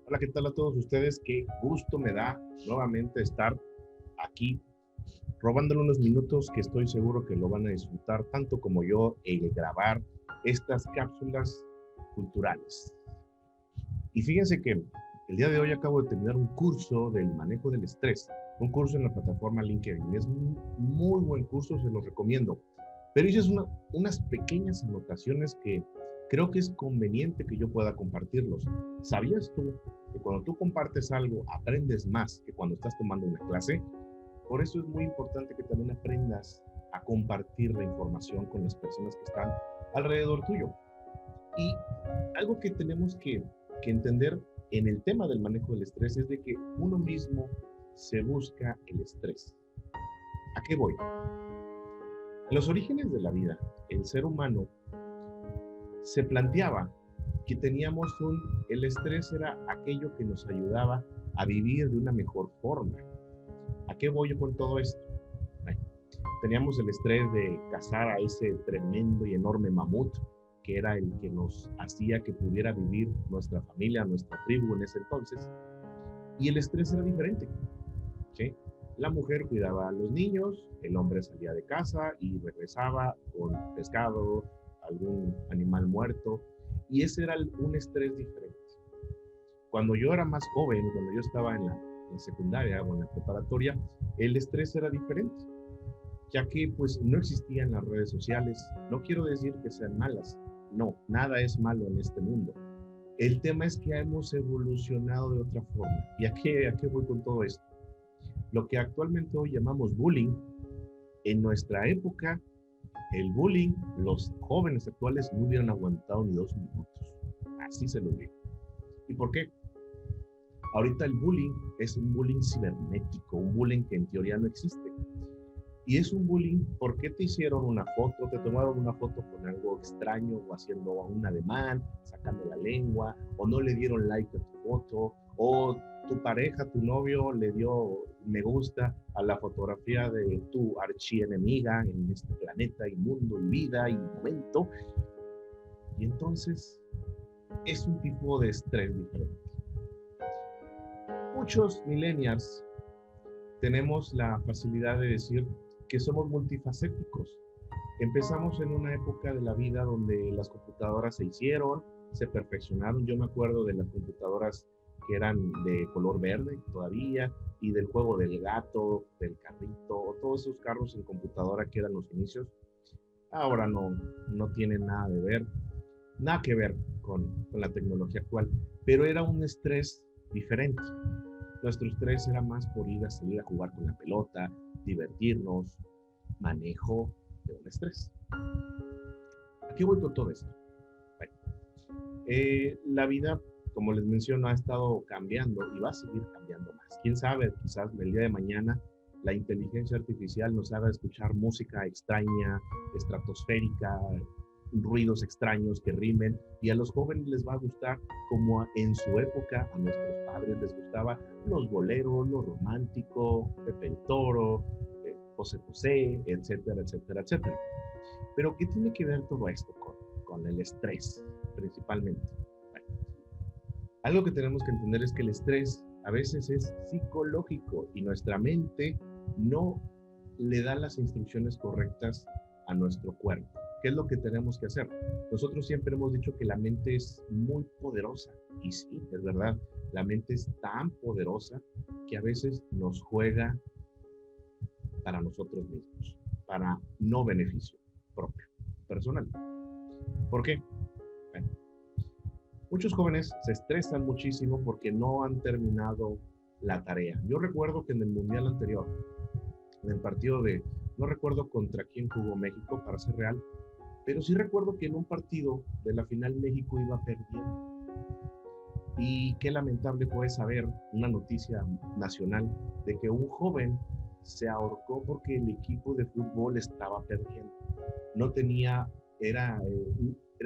Hola, ¿qué tal a todos ustedes? Qué gusto me da nuevamente estar aquí robándole unos minutos que estoy seguro que lo van a disfrutar tanto como yo el grabar estas cápsulas culturales. Y fíjense que el día de hoy acabo de terminar un curso del manejo del estrés, un curso en la plataforma LinkedIn. Es un muy buen curso, se los recomiendo. Pero hice unas pequeñas anotaciones que creo que es conveniente que yo pueda compartirlos. ¿Sabías tú que cuando tú compartes algo aprendes más que cuando estás tomando una clase? Por eso es muy importante que también aprendas a compartir la información con las personas que están alrededor tuyo. Y algo que tenemos que entender en el tema del manejo del estrés es de que uno mismo se busca el estrés. ¿A qué voy? En los orígenes de la vida, el ser humano se planteaba que el estrés era aquello que nos ayudaba a vivir de una mejor forma. ¿A qué voy yo con todo esto? Bueno, teníamos el estrés de cazar a ese tremendo y enorme mamut, que era el que nos hacía que pudiera vivir nuestra familia, nuestra tribu en ese entonces. Y el estrés era diferente, ¿sí? La mujer cuidaba a los niños, el hombre salía de casa y regresaba con pescado, algún animal muerto, y ese era un estrés diferente. Cuando yo era más joven, cuando yo estaba en secundaria o en la preparatoria, el estrés era diferente, ya que pues no existían las redes sociales. No quiero decir que sean malas, no, nada es malo en este mundo. El tema es que hemos evolucionado de otra forma. ¿Y a qué voy con todo esto? Lo que actualmente hoy llamamos bullying, en nuestra época, el bullying, los jóvenes actuales no hubieran aguantado ni 2 minutos. Así se lo digo. ¿Y por qué? Ahorita el bullying es un bullying cibernético, un bullying que en teoría no existe. Y es un bullying porque te hicieron una foto, te tomaron una foto con algo extraño o haciendo un ademán, sacando la lengua, o no le dieron like a tu foto, o tu pareja, tu novio le dio me gusta a la fotografía de tu archienemiga en este planeta y mundo y vida y momento. Y entonces es un tipo de estrés diferente. Muchos millennials tenemos la facilidad de decir que somos multifacéticos. Empezamos en una época de la vida donde las computadoras se hicieron, se perfeccionaron. Yo me acuerdo de las computadoras que eran de color verde todavía, y del juego del gato, del carrito, todos esos carros en computadora que eran los inicios. Ahora no tienen nada que ver con la tecnología actual, pero era un estrés diferente. Nuestro estrés era más por salir a jugar con la pelota, divertirnos, manejo de un estrés. ¿A qué voy con todo esto? Bueno, la vida, como les menciono, ha estado cambiando y va a seguir cambiando más. Quién sabe, quizás el día de mañana la inteligencia artificial nos haga escuchar música extraña, estratosférica, ruidos extraños que rimen, y a los jóvenes les va a gustar como en su época a nuestros padres les gustaba los boleros, lo romántico, Pepe el Toro, José José, etcétera, etcétera, etcétera. Pero ¿qué tiene que ver todo esto con el estrés principalmente? Bueno, algo que tenemos que entender es que el estrés a veces es psicológico y nuestra mente no le da las instrucciones correctas a nuestro cuerpo. ¿Qué es lo que tenemos que hacer? Nosotros siempre hemos dicho que la mente es muy poderosa, y sí, es verdad, la mente es tan poderosa que a veces nos juega para nosotros mismos, para no beneficio propio, personal. ¿Por qué? Bueno, muchos jóvenes se estresan muchísimo porque no han terminado la tarea. Yo recuerdo que en el mundial anterior, en el partido no recuerdo contra quién jugó México para ser real, pero sí recuerdo que en un partido de la final México iba perdiendo. Y qué lamentable fue saber una noticia nacional de que un joven se ahorcó porque el equipo de fútbol estaba perdiendo. No tenía, era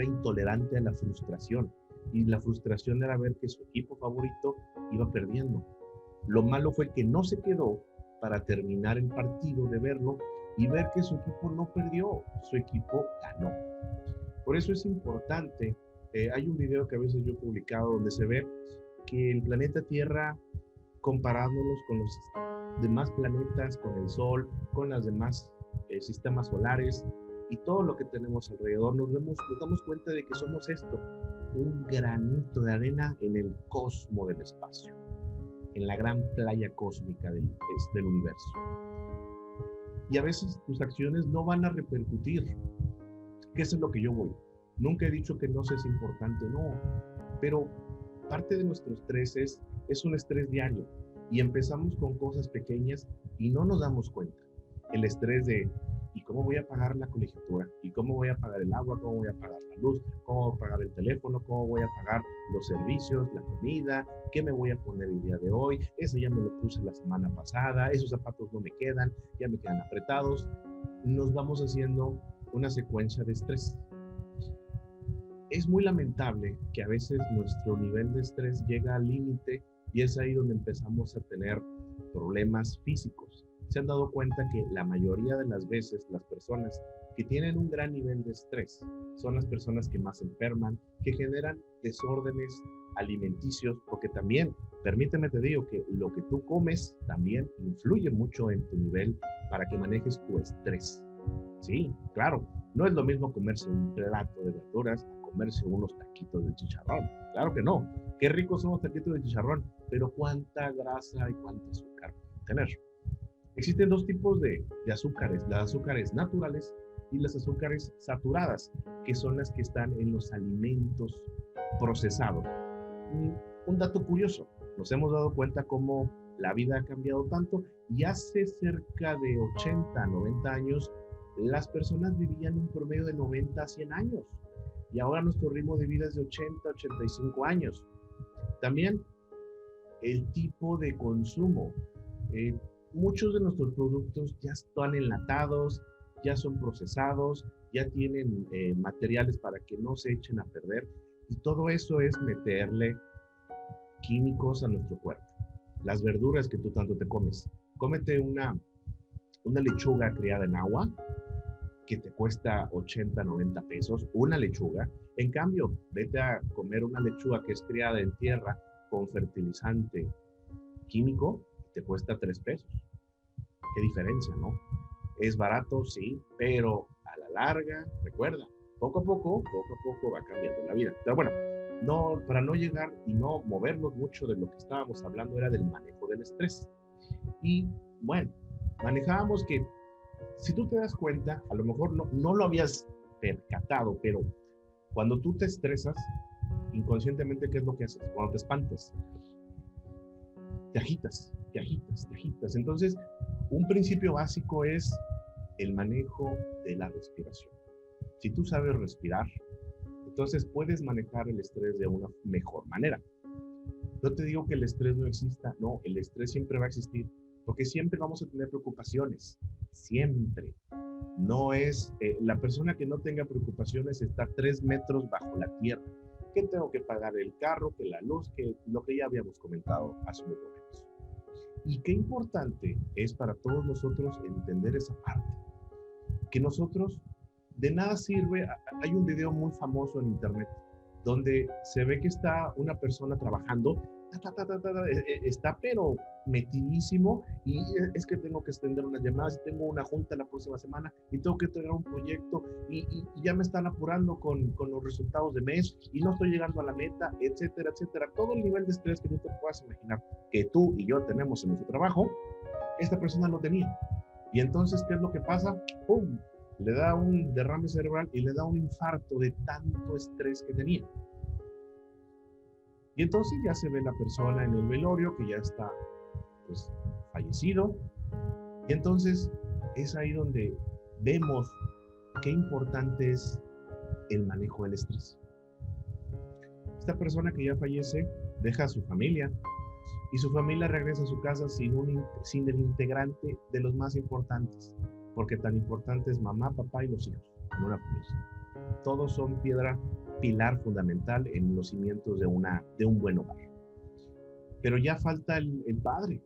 intolerante a la frustración. Y la frustración era ver que su equipo favorito iba perdiendo. Lo malo fue que no se quedó para terminar el partido de verlo y ver que su equipo no perdió, su equipo ganó. Por eso es importante Hay un video que a veces yo he publicado donde se ve que el planeta Tierra, comparándolos con los demás planetas, con el Sol, con las demás sistemas solares y todo lo que tenemos alrededor, nos damos cuenta de que somos esto, un granito de arena en el cosmos del espacio, en la gran playa cósmica del universo. Y a veces tus acciones no van a repercutir, que eso es lo que yo voy. Nunca he dicho que no seas importante, no, pero parte de nuestro estrés es un estrés diario y empezamos con cosas pequeñas y no nos damos cuenta. El estrés de, ¿y cómo voy a pagar la colegiatura? ¿Y cómo voy a pagar el agua? ¿Cómo voy a pagar la luz? ¿Cómo voy a pagar el teléfono? ¿Cómo voy a pagar los servicios, la comida? ¿Qué me voy a poner el día de hoy? Eso ya me lo puse la semana pasada, esos zapatos no me quedan, ya me quedan apretados. Nos vamos haciendo una secuencia de estrés. Es muy lamentable que a veces nuestro nivel de estrés llega al límite y es ahí donde empezamos a tener problemas físicos. Se han dado cuenta que la mayoría de las veces las personas que tienen un gran nivel de estrés son las personas que más enferman, que generan desórdenes alimenticios, porque también, permíteme te digo que lo que tú comes también influye mucho en tu nivel para que manejes tu estrés. Sí, claro, no es lo mismo comerse un plato de verduras a comerse unos taquitos de chicharrón. Claro que no. Qué ricos son los taquitos de chicharrón, pero cuánta grasa y cuánto azúcar tener. Existen dos tipos de azúcares, las azúcares naturales y las azúcares saturadas, que son las que están en los alimentos procesados. Un dato curioso, nos hemos dado cuenta cómo la vida ha cambiado tanto y hace cerca de 80, 90 años las personas vivían un promedio de 90 a 100 años y ahora nuestro ritmo de vida es de 80 a 85 años. También el tipo de consumo. Muchos de nuestros productos ya están enlatados, ya son procesados, ya tienen materiales para que no se echen a perder y todo eso es meterle químicos a nuestro cuerpo. Las verduras que tú tanto te comes, cómete una lechuga criada en agua que te cuesta 80, 90 pesos, una lechuga. En cambio, vete a comer una lechuga que es criada en tierra con fertilizante químico, te cuesta 3 pesos. ¿Qué diferencia, no? Es barato, sí, pero a la larga, recuerda, poco a poco va cambiando la vida. Pero bueno, no, para no llegar y no movernos mucho de lo que estábamos hablando era del manejo del estrés. Y bueno, manejábamos que si tú te das cuenta, a lo mejor no lo habías percatado, pero cuando tú te estresas, inconscientemente, ¿qué es lo que haces? Cuando te espantas, te agitas. Entonces, un principio básico es el manejo de la respiración. Si tú sabes respirar, entonces puedes manejar el estrés de una mejor manera. No te digo que el estrés no exista, no, el estrés siempre va a existir, porque siempre vamos a tener preocupaciones, siempre. No es, la persona que no tenga preocupaciones está 3 metros bajo la tierra. ¿Qué tengo que pagar? El carro, que la luz, que lo que ya habíamos comentado hace unos momentos. Y qué importante es para todos nosotros entender esa parte, que nosotros de nada sirve. Hay un video muy famoso en internet donde se ve que está una persona trabajando, está pero metidísimo y es que tengo que extender unas llamadas, tengo una junta la próxima semana y tengo que entregar un proyecto y ya me están apurando con los resultados de mes y no estoy llegando a la meta, etcétera, etcétera. Todo el nivel de estrés que tú te puedas imaginar que tú y yo tenemos en nuestro trabajo, esta persona lo tenía. Y entonces, ¿qué es lo que pasa? ¡Pum! Le da un derrame cerebral y le da un infarto de tanto estrés que tenía. Y entonces ya se ve la persona en el velorio que ya está pues fallecido. Y entonces es ahí donde vemos qué importante es el manejo del estrés. Esta persona que ya fallece deja a su familia y su familia regresa a su casa sin el integrante de los más importantes, porque tan importante es mamá, papá y los hijos en una familia. Todos son pilar fundamental en los cimientos de un buen hogar. Pero ya falta el padre.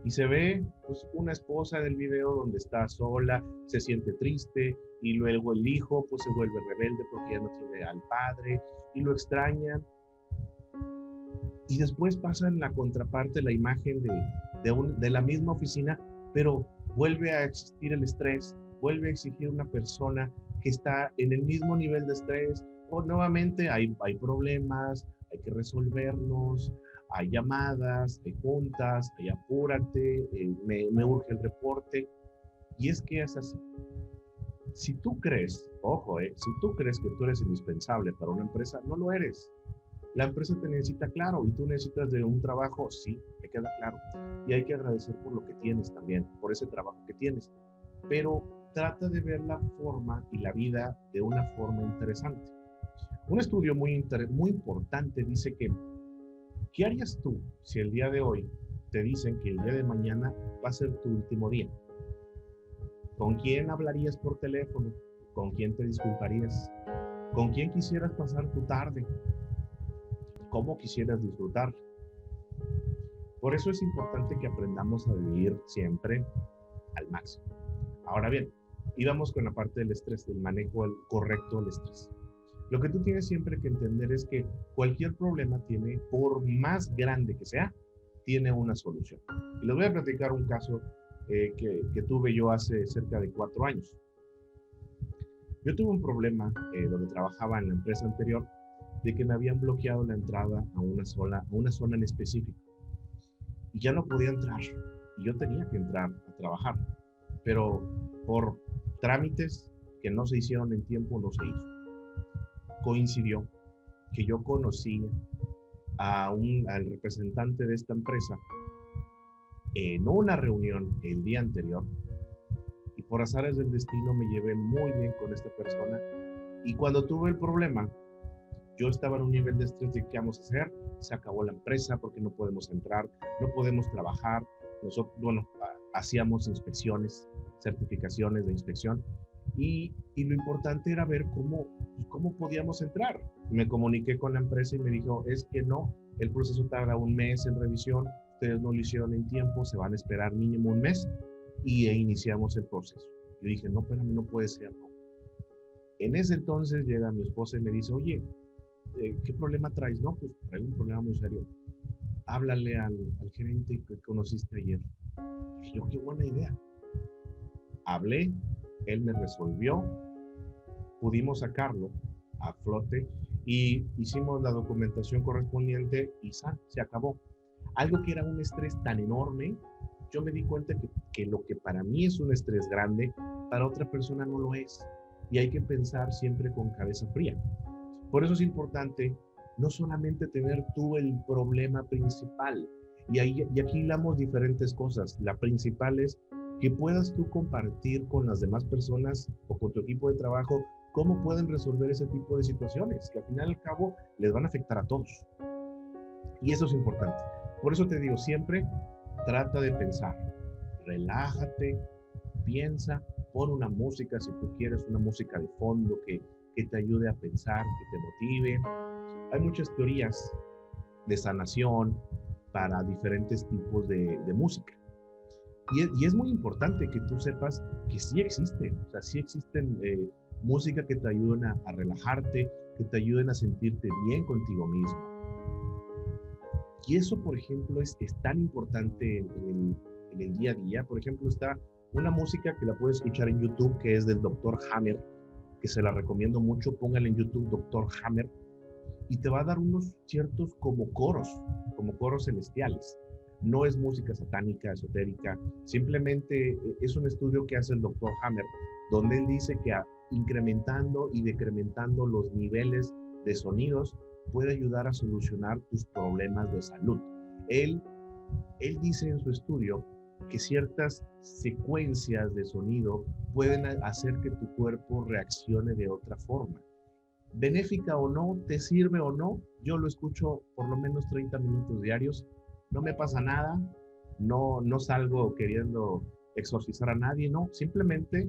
Y se ve pues, una esposa del video donde está sola, se siente triste, y luego el hijo pues se vuelve rebelde porque ya no tiene al padre y lo extraña. Y después pasa en la contraparte la imagen de la misma oficina, pero vuelve a existir el estrés, vuelve a exigir una persona que está en el mismo nivel de estrés, o nuevamente hay problemas, hay que resolverlos, hay llamadas, hay juntas, hay apúrate, me urge el reporte. Y es que es así. Si tú crees, ojo, si tú crees que tú eres indispensable para una empresa, no lo eres. La empresa te necesita, claro, y tú necesitas de un trabajo, sí, me queda claro. Y hay que agradecer por lo que tienes también, por ese trabajo que tienes. Pero trata de ver la forma y la vida de una forma interesante. Un estudio muy importante dice que, ¿qué harías tú si el día de hoy te dicen que el día de mañana va a ser tu último día? ¿Con quién hablarías por teléfono? ¿Con quién te disculparías? ¿Con quién quisieras pasar tu tarde? ¿Cómo quisieras disfrutar? Por eso es importante que aprendamos a vivir siempre al máximo. Ahora bien, íbamos con la parte del estrés, del manejo correcto del estrés. Lo que tú tienes siempre que entender es que cualquier problema tiene, por más grande que sea, tiene una solución. Y les voy a platicar un caso que tuve yo hace cerca de 4 años. Yo tuve un problema donde trabajaba en la empresa anterior, de que me habían bloqueado la entrada a una zona en específico. Y ya no podía entrar. Y yo tenía que entrar a trabajar. Pero por trámites que no se hicieron en tiempo, no se hizo. Coincidió que yo conocí al representante de esta empresa en una reunión el día anterior. Y por azares del destino me llevé muy bien con esta persona. Y cuando tuve el problema, yo estaba en un nivel de estrés de qué vamos a hacer, se acabó la empresa porque no podemos entrar, no podemos trabajar. Nosotros, hacíamos inspecciones, certificaciones de inspección y lo importante era ver cómo podíamos entrar. Me comuniqué con la empresa y me dijo, es que no, el proceso tarda 1 mes en revisión, ustedes no lo hicieron en tiempo, se van a esperar mínimo 1 mes y iniciamos el proceso. Yo dije, no, espérame, no puede ser, no. En ese entonces llega mi esposa y me dice, oye, ¿qué problema traes? No, pues traigo un problema muy serio. Háblale al gerente que conociste ayer. Y yo, qué buena idea. Hablé, él me resolvió, pudimos sacarlo a flote y hicimos la documentación correspondiente y se acabó. Algo que era un estrés tan enorme, yo me di cuenta que lo que para mí es un estrés grande, para otra persona no lo es. Y hay que pensar siempre con cabeza fría. Por eso es importante no solamente tener tú el problema principal, y aquí hilamos diferentes cosas. La principal es que puedas tú compartir con las demás personas o con tu equipo de trabajo cómo pueden resolver ese tipo de situaciones, que al final y al cabo les van a afectar a todos. Y eso es importante. Por eso te digo, siempre trata de pensar, relájate, piensa, pon una música, si tú quieres, una música de fondo que te ayude a pensar, que te motive. Hay muchas teorías de sanación para diferentes tipos de música. Y es muy importante que tú sepas que sí existen, o sea, sí existen música que te ayuden a relajarte, que te ayuden a sentirte bien contigo mismo. Y eso, por ejemplo, es tan importante en el día a día. Por ejemplo, está una música que la puedes escuchar en YouTube, que es del Dr. Hammer, que se la recomiendo mucho. Póngale en YouTube Dr. Hammer y te va a dar unos ciertos como coros celestiales. No es música satánica, esotérica, simplemente es un estudio que hace el Dr. Hammer, donde él dice que incrementando y decrementando los niveles de sonidos puede ayudar a solucionar tus problemas de salud. Él dice en su estudio que ciertas secuencias de sonido pueden hacer que tu cuerpo reaccione de otra forma. Benéfica o no, te sirve o no, yo lo escucho por lo menos 30 minutos diarios, no me pasa nada, no salgo queriendo exorcizar a nadie, no, simplemente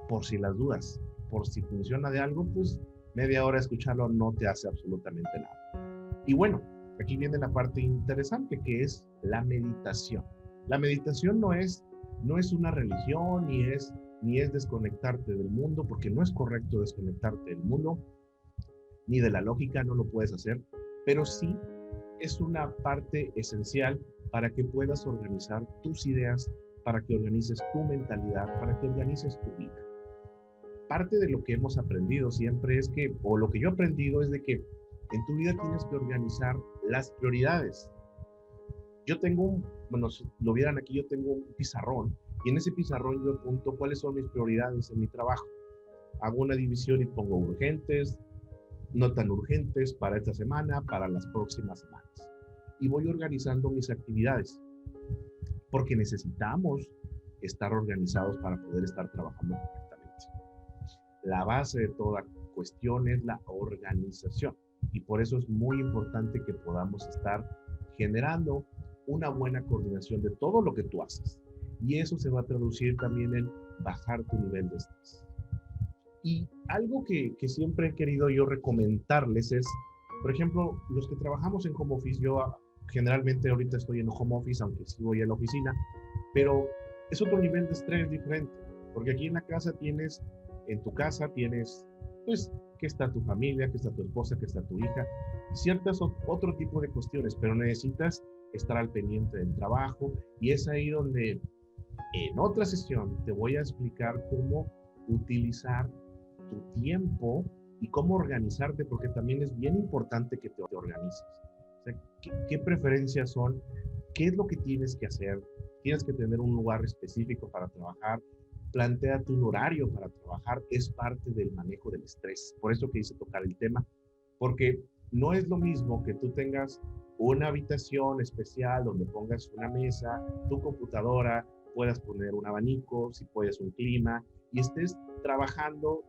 por si las dudas, por si funciona de algo, pues media hora escucharlo no te hace absolutamente nada. Y bueno, Aquí viene la parte interesante, que es la meditación. La meditación no es una religión, ni es desconectarte del mundo, porque no es correcto desconectarte del mundo, ni de la lógica, no lo puedes hacer, pero sí es una parte esencial para que puedas organizar tus ideas, para que organices tu mentalidad, para que organices tu vida. Parte de lo que hemos aprendido siempre es que, o lo que yo he aprendido es de que en tu vida tienes que organizar las prioridades. Yo tengo bueno, si lo vieran aquí, yo tengo un pizarrón, y en ese pizarrón yo apunto cuáles son mis prioridades en mi trabajo. Hago una división y pongo urgentes, no tan urgentes para esta semana, para las próximas semanas. Y voy organizando mis actividades, porque necesitamos estar organizados para poder estar trabajando correctamente. La base de toda cuestión es la organización, y por eso es muy importante que podamos estar generando una buena coordinación de todo lo que tú haces. Y eso se va a traducir también en bajar tu nivel de estrés. Y algo que siempre he querido yo recomendarles es, por ejemplo, los que trabajamos en home office, yo generalmente ahorita estoy en home office, aunque sí voy a la oficina, pero es otro nivel de estrés diferente, porque aquí en la casa en tu casa tienes, pues, que está tu familia, que está tu esposa, que está tu hija, ciertas otro tipo de cuestiones, pero necesitas estar al pendiente del trabajo, y es ahí donde en otra sesión te voy a explicar cómo utilizar tu tiempo y cómo organizarte, porque también es bien importante que te organices. O sea, ¿qué preferencias son? ¿Qué es lo que tienes que hacer? Tienes que tener un lugar específico para trabajar. Plantéate un horario para trabajar. Es parte del manejo del estrés. Por eso que hice tocar el tema, porque no es lo mismo que tú tengas una habitación especial donde pongas una mesa, tu computadora, puedas poner un abanico, si puedes un clima, y estés trabajando,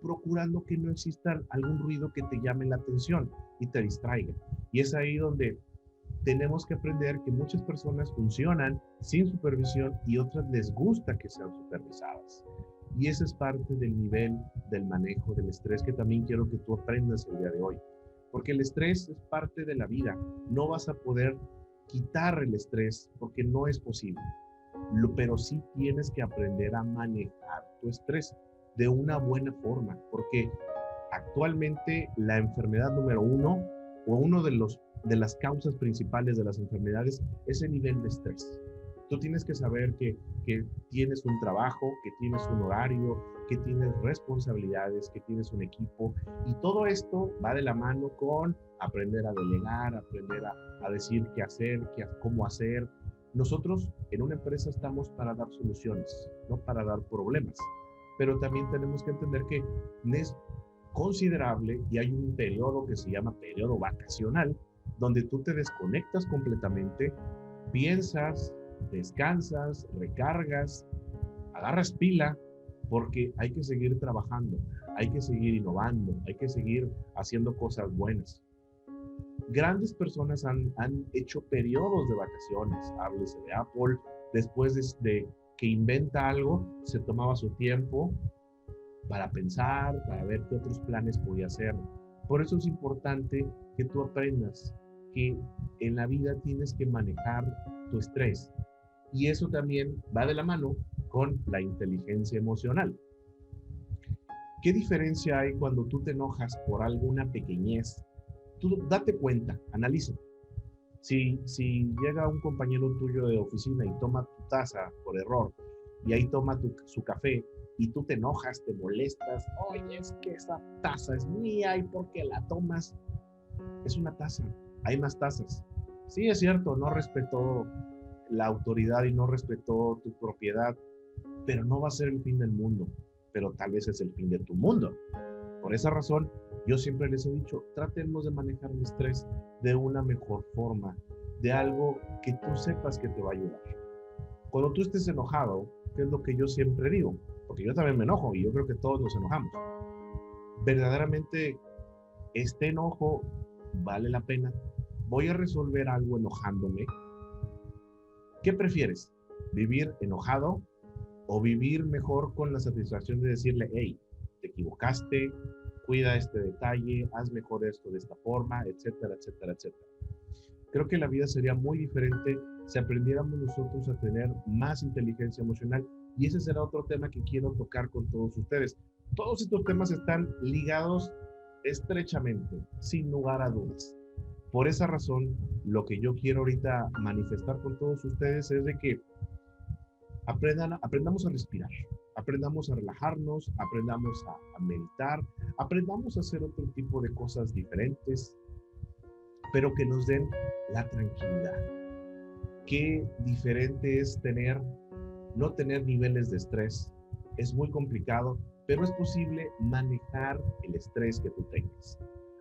procurando que no exista algún ruido que te llame la atención y te distraiga. Y es ahí donde tenemos que aprender que muchas personas funcionan sin supervisión y otras les gusta que sean supervisadas. Y esa es parte del nivel del manejo del estrés que también quiero que tú aprendas el día de hoy. Porque el estrés es parte de la vida. No vas a poder quitar el estrés porque no es posible. Pero sí tienes que aprender a manejar tu estrés de una buena forma, porque actualmente la enfermedad número uno, o uno de las causas principales de las enfermedades, es el nivel de estrés. Tú tienes que saber que tienes un trabajo, que tienes un horario, que tienes responsabilidades, que tienes un equipo, y todo esto va de la mano con aprender a delegar, aprender a decir qué hacer, cómo hacer. Nosotros en una empresa estamos para dar soluciones, no para dar problemas, pero también tenemos que entender que es considerable y hay un periodo que se llama periodo vacacional, donde tú te desconectas completamente, piensas, descansas, recargas, agarras pila, porque hay que seguir trabajando, hay que seguir innovando, hay que seguir haciendo cosas buenas. Grandes personas han hecho periodos de vacaciones. Háblese de Apple, después de que inventa algo, se tomaba su tiempo para pensar, para ver qué otros planes podía hacer. Por eso es importante que tú aprendas que en la vida tienes que manejar tu estrés. Y eso también va de la mano con la inteligencia emocional. ¿Qué diferencia hay cuando tú te enojas por alguna pequeñez? Tú date cuenta, analiza. Si llega un compañero tuyo de oficina y toma tu taza por error, y ahí toma su café, y tú te enojas, te molestas, oye, es que esa taza es mía, ¿y por qué la tomas? Es una taza, hay más tazas. Sí, es cierto, no respetó la autoridad y no respetó tu propiedad, pero no va a ser el fin del mundo, pero tal vez es el fin de tu mundo. Por esa razón, yo siempre les he dicho, tratemos de manejar el estrés de una mejor forma, de algo que tú sepas que te va a ayudar. Cuando tú estés enojado, ¿qué es lo que yo siempre digo? Porque yo también me enojo y yo creo que todos nos enojamos. Verdaderamente, este enojo vale la pena. ¿Voy a resolver algo enojándome? ¿Qué prefieres? ¿Vivir enojado o vivir mejor con la satisfacción de decirle, hey, te equivocaste, cuida este detalle, haz mejor esto de esta forma, etcétera, etcétera, etcétera? Creo que la vida sería muy diferente si aprendiéramos nosotros a tener más inteligencia emocional. Y ese será otro tema que quiero tocar con todos ustedes. Todos estos temas están ligados estrechamente, sin lugar a dudas. Por esa razón, lo que yo quiero ahorita manifestar con todos ustedes es de que aprendamos a respirar, aprendamos a relajarnos, aprendamos a meditar, aprendamos a hacer otro tipo de cosas diferentes, pero que nos den la tranquilidad. Qué diferente es no tener niveles de estrés. Es muy complicado, pero es posible manejar el estrés que tú tengas.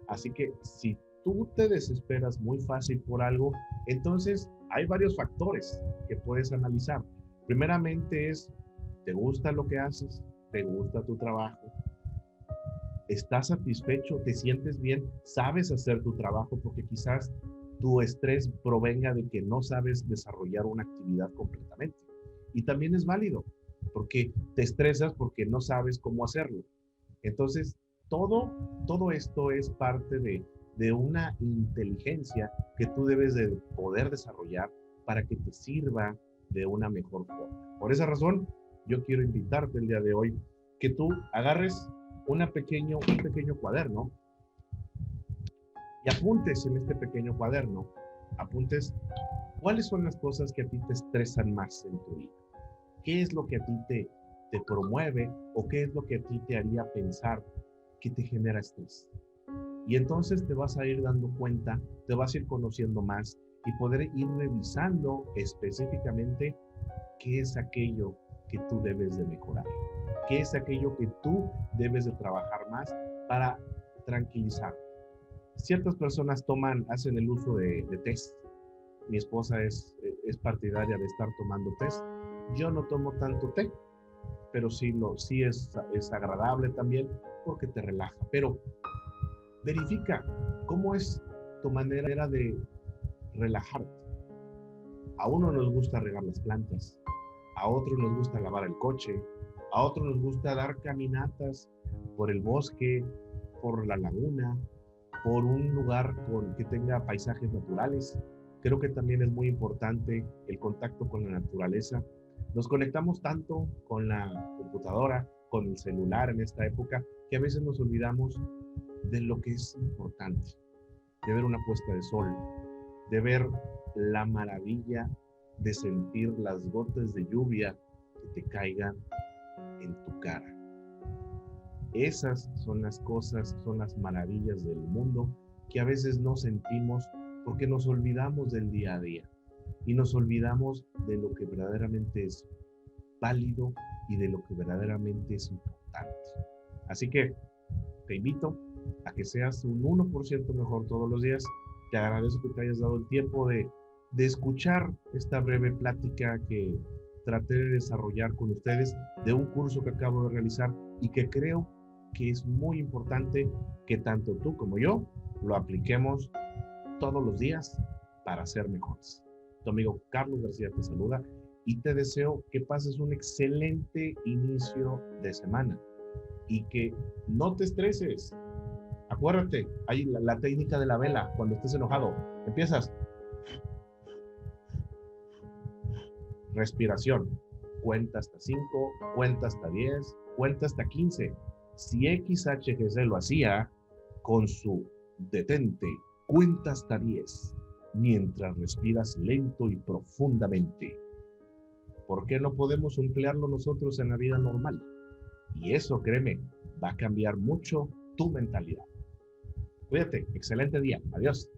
Así que si tú te desesperas muy fácil por algo, entonces hay varios factores que puedes analizar. Primeramente ¿te gusta lo que haces? ¿Te gusta tu trabajo? ¿Estás satisfecho? ¿Te sientes bien? ¿Sabes hacer tu trabajo? Porque quizás tu estrés provenga de que no sabes desarrollar una actividad completamente. Y también es válido, porque te estresas porque no sabes cómo hacerlo. Entonces, todo esto es parte de una inteligencia que tú debes de poder desarrollar para que te sirva de una mejor forma. Por esa razón, yo quiero invitarte el día de hoy que tú agarres un pequeño cuaderno y apuntes en este pequeño cuaderno, apuntes cuáles son las cosas que a ti te estresan más en tu vida. ¿Qué es lo que a ti te promueve o qué es lo que a ti te haría pensar que te genera estrés? Y entonces te vas a ir dando cuenta, te vas a ir conociendo más y poder ir revisando específicamente qué es aquello que tú debes de mejorar, qué es aquello que tú debes de trabajar más para tranquilizar. Ciertas personas hacen el uso de test. Mi esposa es partidaria de estar tomando test. Yo no tomo tanto té, pero sí es agradable también porque te relaja. Pero verifica cómo es tu manera de relajarte. A uno nos gusta regar las plantas, a otro nos gusta lavar el coche, a otro nos gusta dar caminatas por el bosque, por la laguna, por un lugar que tenga paisajes naturales. Creo que también es muy importante el contacto con la naturaleza. Nos conectamos tanto con la computadora, con el celular en esta época, que a veces nos olvidamos de lo que es importante, de ver una puesta de sol, de ver la maravilla de sentir las gotas de lluvia que te caigan en tu cara. Esas son las cosas, son las maravillas del mundo que a veces no sentimos porque nos olvidamos del día a día y nos olvidamos de lo que verdaderamente es válido y de lo que verdaderamente es importante. Así que te invito a que seas un 1% mejor todos los días. Te agradezco que te hayas dado el tiempo de escuchar esta breve plática que traté de desarrollar con ustedes de un curso que acabo de realizar y que creo que es muy importante que tanto tú como yo lo apliquemos todos los días para ser mejores. Tu amigo Carlos García te saluda y te deseo que pases un excelente inicio de semana y que no te estreses. Acuérdate, hay la técnica de la vela. Cuando estés enojado, empiezas. Respiración. Cuenta hasta 5, cuenta hasta 10, cuenta hasta 15. Si XHGC lo hacía con su detente, cuenta hasta 10, mientras respiras lento y profundamente. ¿Por qué no podemos emplearlo nosotros en la vida normal? Y eso, créeme, va a cambiar mucho tu mentalidad. Cuídate, excelente día. Adiós.